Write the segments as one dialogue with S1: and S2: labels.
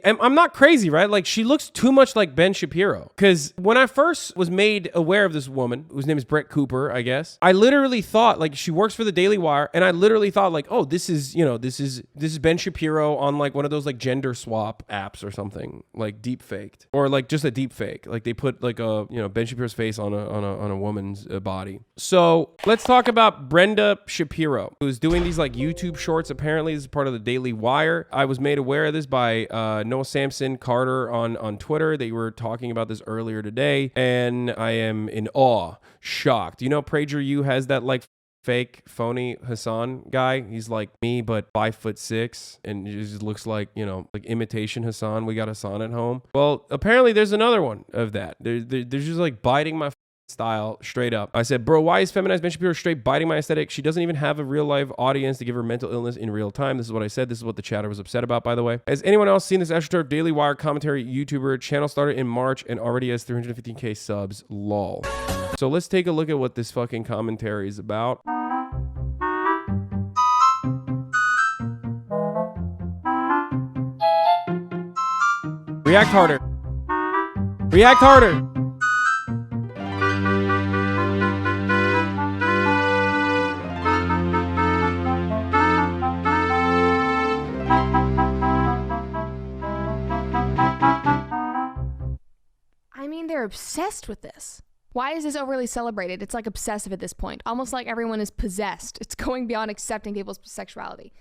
S1: I'm not crazy, right? Like, she looks too much like Ben Shapiro. Because when I first was made aware of this woman, whose name is Brett Cooper, I guess, I literally thought, like, she works for the Dailywire, and I literally thought, like, oh, this is Ben Shapiro on, like, one of those, like, gender swap apps or something, like, deep faked, or like just a deep fake. Like, they put like a Ben Shapiro's face on a woman's body. So let's talk about Brenda Shapiro, who's doing these like YouTube shorts. Apparently, this is part of the Daily Wire. I was made aware of this by Noah Sampson Carter on Twitter. They were talking about this earlier today, and I am in awe, shocked. You know, PragerU has that like fake phony Hasan guy. He's like me, but 5'6", and he just looks like, like imitation Hasan. We got Hasan at home. Well, apparently there's another one of that. They're just like biting my style straight up. I said, bro, why is Feminized Ben Shapiro straight biting my aesthetic? She doesn't even have a real life audience to give her mental illness in real time. This is what I said. This is what the chatter was upset about, by the way. Has anyone else seen this AstroTurf Daily Wire commentary YouTuber? Channel started in March and already has 315k subs. Lol. So let's take a look at what this fucking commentary is about. React harder. React harder.
S2: I mean, they're obsessed with this. Why is this overly celebrated? It's like obsessive at this point. Almost like everyone is possessed. It's going beyond accepting people's sexuality.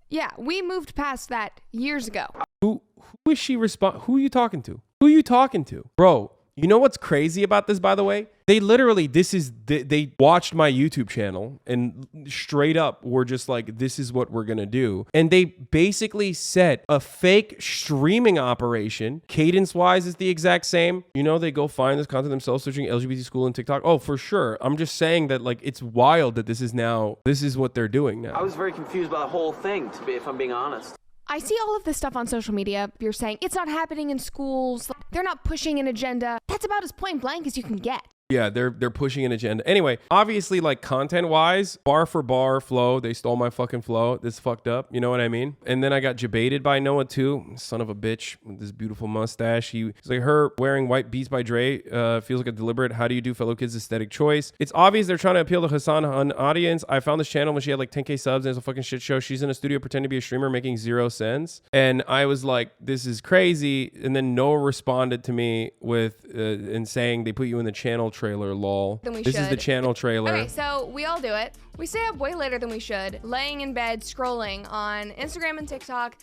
S2: Yeah, we moved past that years ago.
S1: Who is she who are you talking to? Who are you talking to? Bro, you know what's crazy about this, by the way? They literally, they watched my YouTube channel and straight up were just like, this is what we're going to do. And they basically set a fake streaming operation. Cadence-wise is the exact same. They go find this content themselves, searching LGBT school and TikTok. Oh, for sure. I'm just saying that, like, it's wild that this is what they're doing now.
S3: I was very confused by the whole thing, if I'm being honest.
S2: I see all of this stuff on social media. You're saying it's not happening in schools. They're not pushing an agenda. That's about as point blank as you can get.
S1: Yeah, they're pushing an agenda. Anyway, obviously, like, content-wise, bar for bar flow, they stole my fucking flow. This fucked up. You know what I mean? And then I got debated by Noah, too. Son of a bitch with this beautiful mustache. He's like, her wearing white Beats by Dre feels like a deliberate, how do you do fellow kids aesthetic choice. It's obvious they're trying to appeal to Hasan an audience. I found this channel when she had like 10k subs and it's a fucking shit show. She's in a studio pretending to be a streamer making 0 cents. And I was like, this is crazy. And then Noah responded to me with and saying they put you in the channel trailer, lol. This is the channel trailer.
S2: Okay, so we all do it. We stay up way later than we should, laying in bed, scrolling on Instagram and TikTok,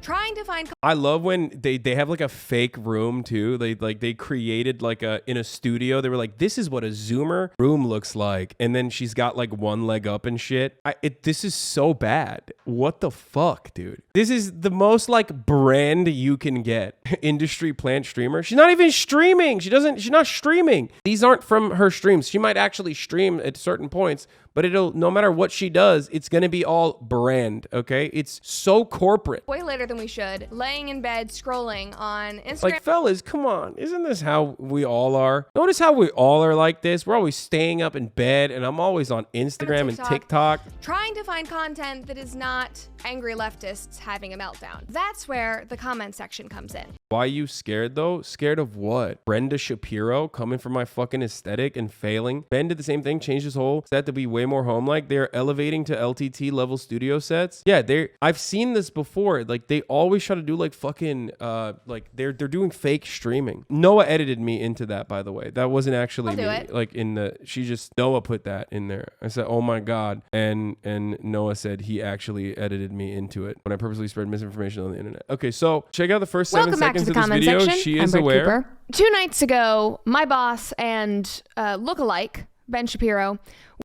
S2: trying to find...
S1: I love when they have like a fake room too. They created like in a studio. They were like, this is what a Zoomer room looks like. And then she's got like one leg up and shit. This is so bad. What the fuck, dude? This is the most like brand you can get. Industry plant streamer. She's not even streaming. She's not streaming. These aren't from her streams. She might actually stream at certain points, but no matter what she does, it's going to be all brand, okay? It's so corporate.
S2: Way later than we should, laying in bed, scrolling on Instagram.
S1: Like, fellas, come on. Isn't this how we all are? Notice how we all are like this? We're always staying up in bed, and I'm always on Instagram and TikTok.
S2: Trying to find content that is not angry leftists having a meltdown. That's where the comment section comes in.
S1: Why are you scared, though? Scared of what? Brenda Shapiro coming for my fucking aesthetic and failing? Ben did the same thing, changed his whole set to be way more home-like. They're elevating to LTT level studio sets. Yeah, I've seen this before. Like, they always try to do like fucking like they're doing fake streaming. Noah edited me into that, by the way. That wasn't actually me. Like Noah put that in there. I said, oh my god, and Noah said he actually edited me into it when I purposely spread misinformation on the internet. Okay, so check out the first 7 seconds of this video. She is aware.
S2: Cooper. 2 nights ago, my boss and lookalike Ben Shapiro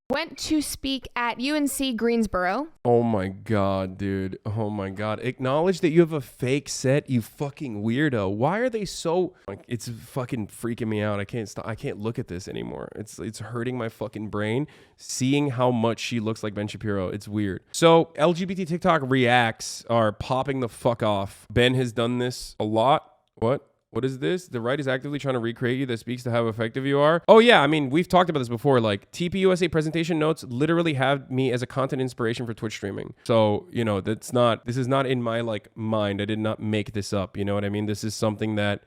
S2: went to speak at UNC Greensboro.
S1: Oh my god, dude. Oh my god. Acknowledge that you have a fake set, you fucking weirdo. Why are they so... Like, it's fucking freaking me out. I can't stop. I can't look at this anymore. It's hurting my fucking brain seeing how much she looks like Ben Shapiro. It's weird. So LGBT TikTok reacts are popping the fuck off. Ben has done this a lot. What? What is this? The right is actively trying to recreate you. That speaks to how effective you are. Oh yeah, I mean, we've talked about this before. Like TPUSA presentation notes literally have me as a content inspiration for Twitch streaming. So, you know, this is not in my like mind. I did not make this up. You know what I mean? This is something that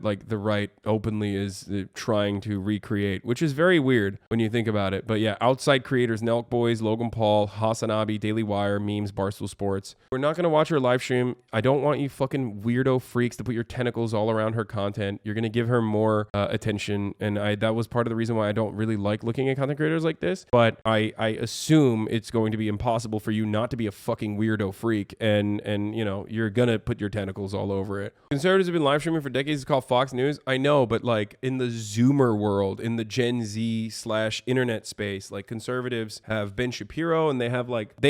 S1: like the right openly is trying to recreate, which is very weird when you think about it. But yeah, outside creators, Nelk Boys, Logan Paul, HasanAbi, Dailywire, memes, Barstool Sports. We're not going to watch her live stream. I don't want you fucking weirdo freaks to put your tentacles all around her content. You're going to give her more attention. And that was part of the reason why I don't really like looking at content creators like this. But I assume it's going to be impossible for you not to be a fucking weirdo freak. And you know, you're going to put your tentacles all over it. Conservatives have been live streaming for decades. It's called Fox News. I know, but like in the Zoomer world, in the Gen Z / internet space, like conservatives have Ben Shapiro, and they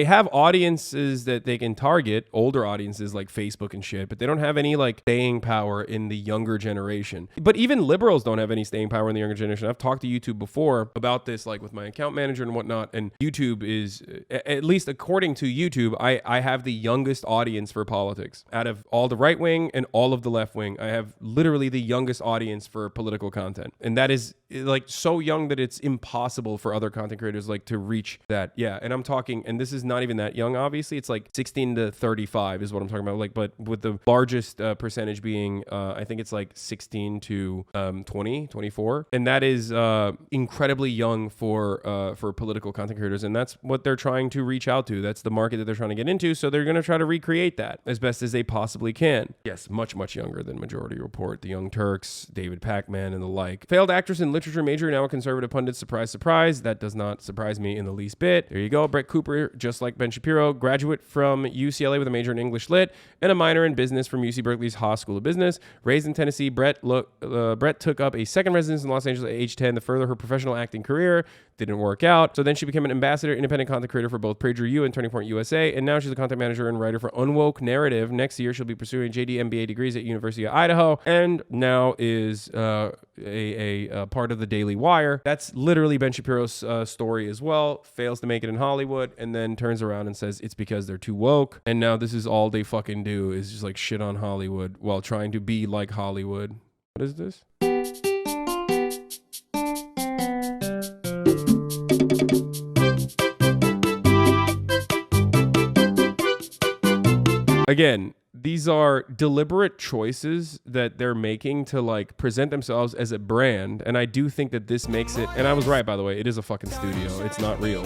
S1: have audiences that they can target, older audiences like Facebook and shit, but they don't have any like staying power in the younger generation. But even liberals don't have any staying power in the younger generation. I've talked to YouTube before about this, like with my account manager and whatnot, and YouTube is, at least according to YouTube, I have the youngest audience for politics. Out of all the right wing and all of the left wing, I have literally the youngest audience for political content. And that is like so young that it's impossible for other content creators like to reach that. Yeah. And I'm talking, and this is not even that young, obviously. It's like 16 to 35 is what I'm talking about. Like, but with the largest percentage being, I think it's like 16 to 20, 24. And that is incredibly young for political content creators. And that's what they're trying to reach out to. That's the market that they're trying to get into. So they're going to try to recreate that as best as they possibly can. Yes, much, much younger than Majority Report, The Young Turks, David Pacman, and the like. Failed actress in literature major, now a conservative pundit. Surprise, surprise. That does not surprise me in the least bit. There you go. Brett Cooper, just like Ben Shapiro, graduate from UCLA with a major in English Lit and a minor in business from UC Berkeley's Haas School of Business. Raised in Tennessee, Brett took up a second residence in Los Angeles at age 10 to further her professional acting career. Didn't work out. So then she became an ambassador, independent content creator for both PragerU and Turning Point USA. And now she's a content manager and writer for Unwoke Narrative. Next year, she'll be pursuing JD MBA degrees at University of Idaho. And now is a part of the Daily Wire. That's literally Ben Shapiro's story as well. Fails to make it in Hollywood and then turns around and says it's because they're too woke. And now this is all they fucking do is just like shit on Hollywood while trying to be like Hollywood. What is this? Again, these are deliberate choices that they're making to like present themselves as a brand. And I do think that this makes it, and I was right, by the way, it is a fucking studio. It's not real.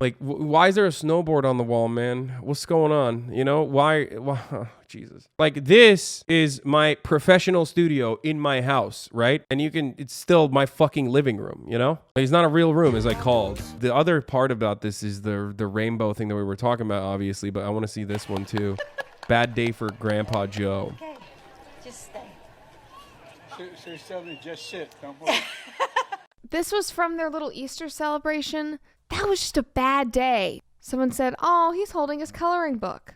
S1: Like, why is there a snowboard on the wall, man? What's going on? You know, why oh, Jesus. Like, this is my professional studio in my house, right? And it's still my fucking living room, you know? It's not a real room, as I called. The other part about this is the rainbow thing that we were talking about, obviously, but I want to see this one too. Bad day for Grandpa Joe.
S4: Okay, just stay.
S5: She's telling me just sit, don't move.
S2: This was from their little Easter celebration. That was just a bad day. Someone said, oh, he's holding his coloring book.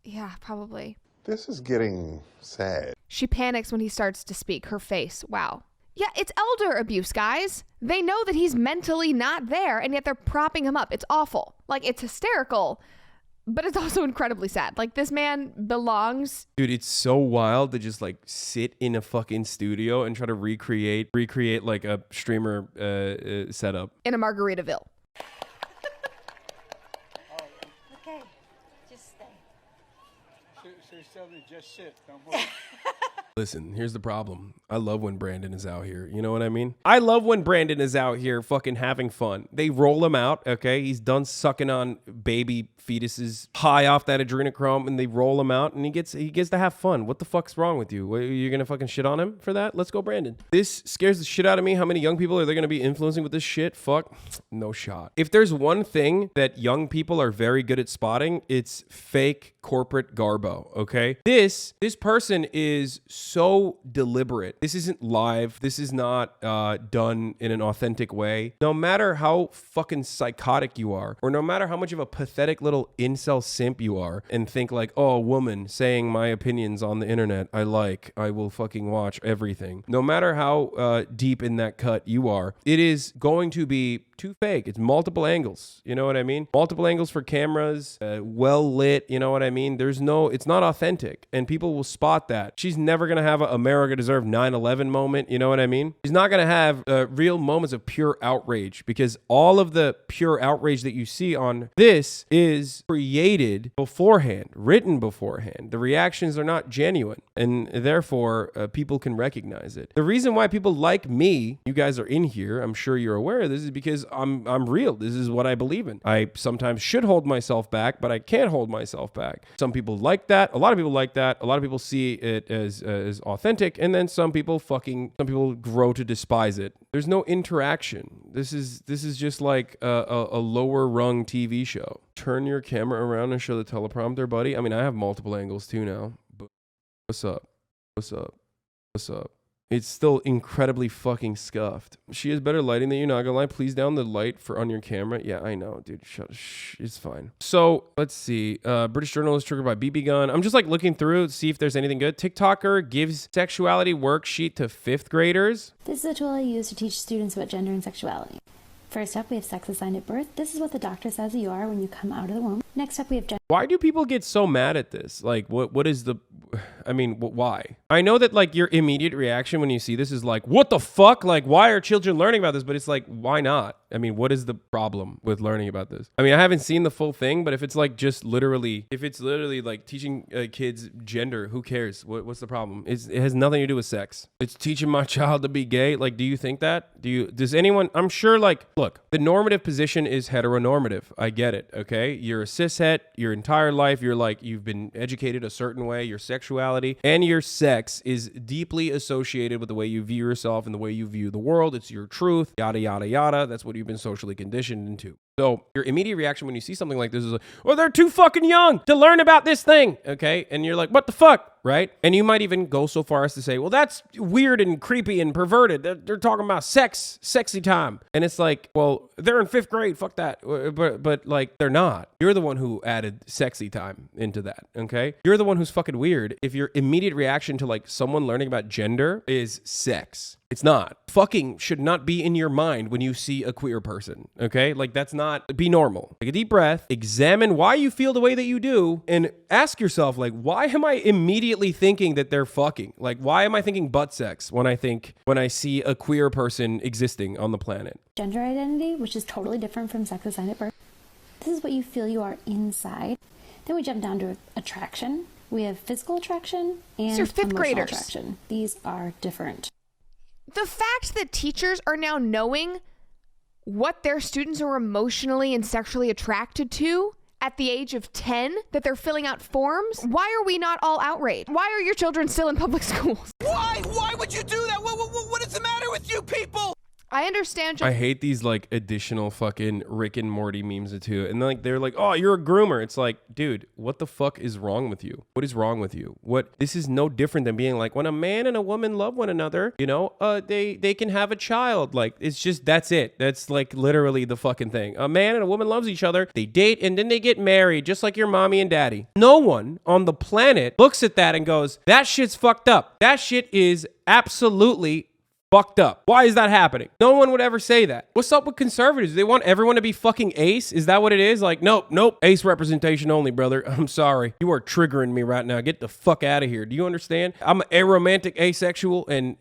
S2: Yeah, probably.
S6: This is getting sad.
S2: She panics when he starts to speak. Her face, wow. Yeah, it's elder abuse, guys. They know that he's mentally not there, and yet they're propping him up. It's awful. Like, it's hysterical, but it's also incredibly sad. Like, this man belongs.
S1: Dude, it's so wild to just like sit in a fucking studio and try to recreate like a streamer setup.
S2: In a Margaritaville.
S4: Okay, just stay.
S5: She's telling me just sit, don't move.
S1: Listen, here's the problem. I love when Brandon is out here. You know what I mean? I love when Brandon is out here fucking having fun. They roll him out, okay? He's done sucking on baby fetuses high off that adrenochrome, and they roll him out, and he gets to have fun. What the fuck's wrong with you? You're gonna fucking shit on him for that? Let's go, Brandon. This scares the shit out of me. How many young people are they gonna be influencing with this shit? Fuck, no shot. If there's one thing that young people are very good at spotting, it's fake corporate garbo, okay? This person is so deliberate. This isn't live. This is not done in an authentic way. No matter how fucking psychotic you are, or no matter how much of a pathetic little incel simp you are, and think like, oh, a woman saying my opinions on the internet, I will fucking watch everything. No matter how deep in that cut you are, it is going to be too fake. It's multiple angles. You know what I mean? Multiple angles for cameras, well lit. You know what I mean? It's not authentic, and people will spot that. She's never going to have a America deserved 9/11 moment. You know what I mean? She's not going to have real moments of pure outrage, because all of the pure outrage that you see on this is created beforehand, written beforehand. The reactions are not genuine, and therefore people can recognize it. The reason why people like me, you guys are in here, I'm sure you're aware of this, is because I'm real. This is what I believe in. I sometimes should hold myself back, but I can't hold myself back. Some people like that. A lot of people like that. A lot of people see it as authentic, and then some people grow to despise it. There's no interaction. This is just like a lower rung TV show. Turn your camera around and show the teleprompter, buddy. I mean, I have multiple angles too now. But what's up? What's up? What's up? It's still incredibly fucking scuffed. She has better lighting than you, not gonna lie. Please down the light on your camera. Yeah, I know, dude. It's fine. So, let's see. British journalist triggered by BB gun. I'm just like looking through to see if there's anything good. TikToker gives sexuality worksheet to 5th graders.
S7: This is a tool I use to teach students about gender and sexuality. First up, we have sex assigned at birth. This is what the doctor says you are when you come out of the womb. Next up, we have gender.
S1: Why do people get so mad at this? Like, what is the... I mean, why? I know that, like, your immediate reaction when you see this is like, what the fuck? Like, why are children learning about this? But it's like, why not? I mean, what is the problem with learning about this? I mean, I haven't seen the full thing, but if it's like just literally, like teaching kids gender, who cares? What's the problem? It has nothing to do with sex. It's teaching my child to be gay. Like, do you think that? Does anyone, I'm sure, like, look, the normative position is heteronormative. I get it. Okay. You're a cishet your entire life. You've been educated a certain way. Your sexuality and your sex is deeply associated with the way you view yourself and the way you view the world. It's your truth, yada, yada, yada. That's what you've been socially conditioned into. So your immediate reaction when you see something like this is like, well, they're too fucking young to learn about this thing. Okay. And you're like, what the fuck? Right. And you might even go so far as to say, well, that's weird and creepy and perverted. They're talking about sex, sexy time. And it's like, well, they're in 5th grade. Fuck that. But like, they're not. You're the one who added sexy time into that. Okay. You're the one who's fucking weird if your immediate reaction to like someone learning about gender is sex. It's not. Fucking should not be in your mind when you see a queer person, okay? Like, that's not, be normal. Take a deep breath, examine why you feel the way that you do, and ask yourself, like, why am I immediately thinking that they're fucking? Like, why am I thinking butt sex when I see a queer person existing on the planet?
S7: Gender identity, which is totally different from sex assigned at birth. This is what you feel you are inside. Then we jump down to attraction. We have physical attraction and
S2: These are 5th
S7: emotional
S2: graders.
S7: attraction. These are different.
S2: The fact that teachers are now knowing what their students are emotionally and sexually attracted to at the age of 10, that they're filling out forms, why are we not all outraged? Why are your children still in public schools?
S8: Why? Why would you do that? What is the matter with you people?
S2: I understand.
S1: I hate these like additional fucking Rick and Morty memes too. And like they're like, oh, you're a groomer. It's like, dude, what the fuck is wrong with you? What is wrong with you? This is no different than being like, when a man and a woman love one another, you know, they can have a child. Like, it's just, that's it. That's like literally the fucking thing. A man and a woman loves each other. They date and then they get married, just like your mommy and daddy. No one on the planet looks at that and goes, that shit's fucked up. That shit is absolutely fucked up. Why is that happening? No one would ever say that. What's up with conservatives? They want everyone to be fucking ace? Is that what it is? Like, nope. Ace representation only, brother. I'm sorry. You are triggering me right now. Get the fuck out of here. Do you understand? I'm aromantic asexual and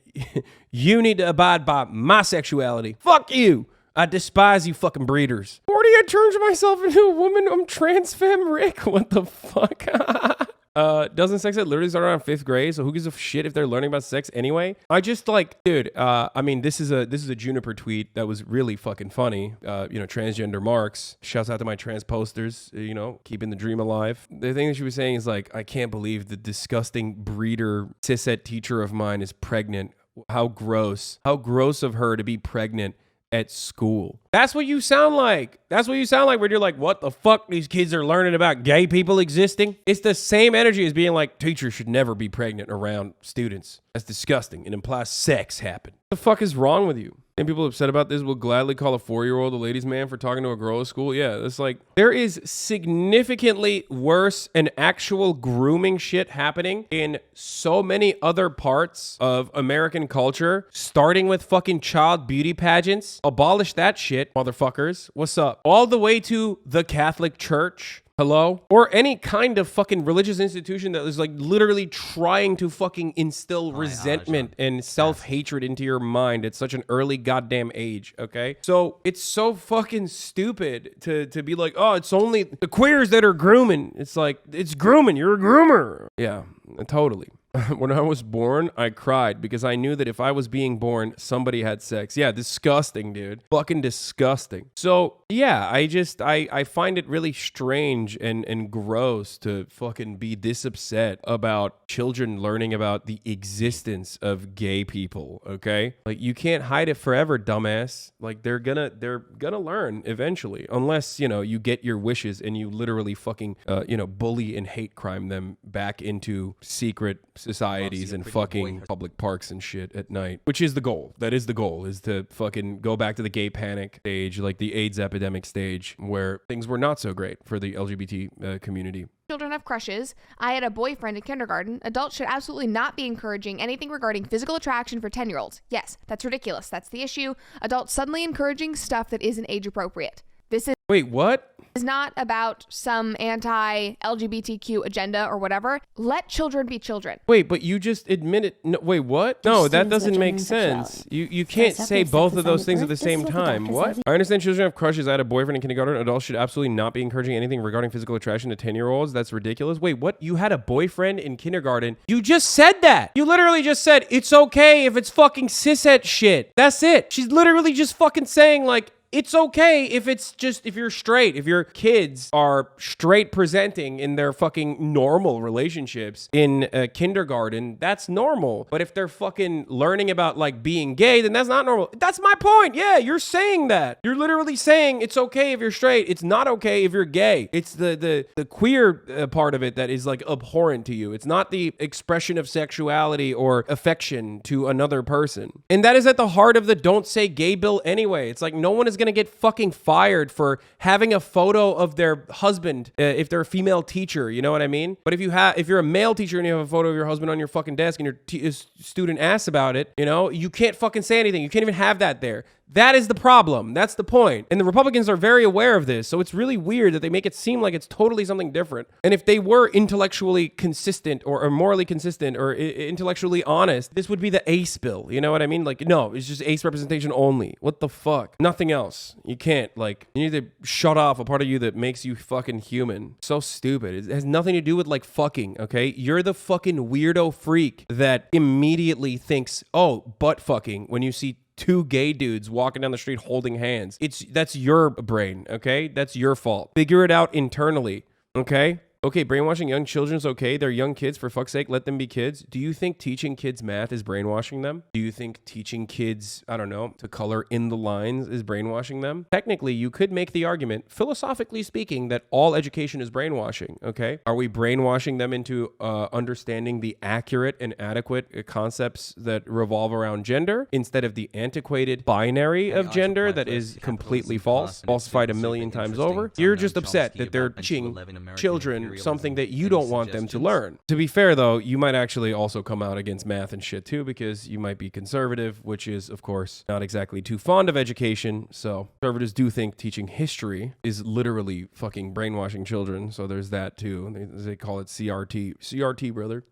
S1: you need to abide by my sexuality. Fuck you. I despise you fucking breeders. 40, I turned myself into a woman. I'm trans femme Rick. What the fuck? Doesn't sex ed literally start around 5th grade? So who gives a shit if they're learning about sex anyway? I just like, dude, I mean, this is a Juniper tweet that was really fucking funny. Transgender marks. Shouts out to my trans posters, keeping the dream alive. The thing that she was saying is like, I can't believe the disgusting breeder cis ed teacher of mine is pregnant. How gross. How gross of her to be pregnant at school. That's what you sound like. That's what you sound like when you're like, what the fuck? These kids are learning about gay people existing. It's the same energy as being like, teachers should never be pregnant around students. That's disgusting. It implies sex happened. What the fuck is wrong with you? And people upset about this will gladly call a 4-year-old a ladies' man for talking to a girl at school. Yeah, it's like there is significantly worse and actual grooming shit happening in so many other parts of American culture, starting with fucking child beauty pageants. Abolish that shit, motherfuckers. What's up? All the way to the Catholic Church. Hello? Or any kind of fucking religious institution that is like literally trying to fucking instill resentment and self-hatred into your mind at such an early goddamn age, okay? So it's so fucking stupid to be like, oh, it's only the queers that are grooming. It's like, it's grooming. You're a groomer. Yeah, totally. When I was born, I cried because I knew that if I was being born, somebody had sex. Yeah, disgusting, dude. Fucking disgusting. So, yeah, I find it really strange and gross to fucking be this upset about children learning about the existence of gay people, okay? Like, you can't hide it forever, dumbass. Like, they're gonna learn eventually, unless, you know, you get your wishes and you literally fucking, bully and hate crime them back into secret societies and fucking public parks and shit at night, which is the goal. That is the goal, is to fucking go back to the gay panic stage, like the AIDS epidemic stage, where things were not so great for the LGBT community.
S2: Children have crushes. I had a boyfriend in kindergarten. Adults should absolutely not be encouraging anything regarding physical attraction for 10-year-olds. Yes, that's ridiculous. That's the issue. Adults suddenly encouraging stuff that isn't age appropriate. This is
S1: Wait, what?
S2: Is not about some anti-LGBTQ agenda or whatever. Let children be children.
S1: Wait, but you just admitted. No, wait, what? No, that doesn't make sense. You can't say both of those things at the same time. What? I understand children have crushes. I had a boyfriend in kindergarten. Adults should absolutely not be encouraging anything regarding physical attraction to 10-year-olds. That's ridiculous. Wait, what? You had a boyfriend in kindergarten? You just said that. You literally just said it's okay if it's fucking cishet shit. That's it. She's literally just fucking saying like, it's okay if it's just, if you're straight, if your kids are straight presenting in their fucking normal relationships in kindergarten, that's normal. But if they're fucking learning about like being gay, then that's not normal. That's my point. Yeah, you're saying that. You're literally saying it's okay if you're straight. It's not okay if you're gay. It's the queer part of it that is like abhorrent to you. It's not the expression of sexuality or affection to another person. And that is at the heart of the don't say gay bill anyway. It's like no one is going to get fucking fired for having a photo of their husband if they're a female teacher, you know what I mean? But if you're a male teacher and you have a photo of your husband on your fucking desk and your student asks about it, you know, you can't fucking say anything. You can't even have that there. That is the problem. That's the point. And the Republicans are very aware of this. So it's really weird that they make it seem like it's totally something different. And if they were intellectually consistent or morally consistent or intellectually honest, this would be the ACE bill. You know what I mean? Like, no, it's just ACE representation only. What the fuck? Nothing else. You can't, like, you need to shut off a part of you that makes you fucking human. So stupid. It has nothing to do with like fucking, okay? You're the fucking weirdo freak that immediately thinks, oh, butt fucking when you see two gay dudes walking down the street holding hands. That's your brain, okay? That's your fault. Figure it out internally, okay? Okay, brainwashing young children's okay. They're young kids, for fuck's sake, let them be kids. Do you think teaching kids math is brainwashing them? Do you think teaching kids, I don't know, to color in the lines is brainwashing them? Technically, you could make the argument, philosophically speaking, that all education is brainwashing, okay? Are we brainwashing them into understanding the accurate and adequate concepts that revolve around gender instead of the antiquated binary of gender that is completely false, falsified a million times over? You're just upset that they're teaching children something that you don't want them to learn. To be fair, though, you might actually also come out against math and shit too, because you might be conservative, which is, of course, not exactly too fond of education. So conservatives do think teaching history is literally fucking brainwashing children. So there's that too. They call it CRT. CRT, brother.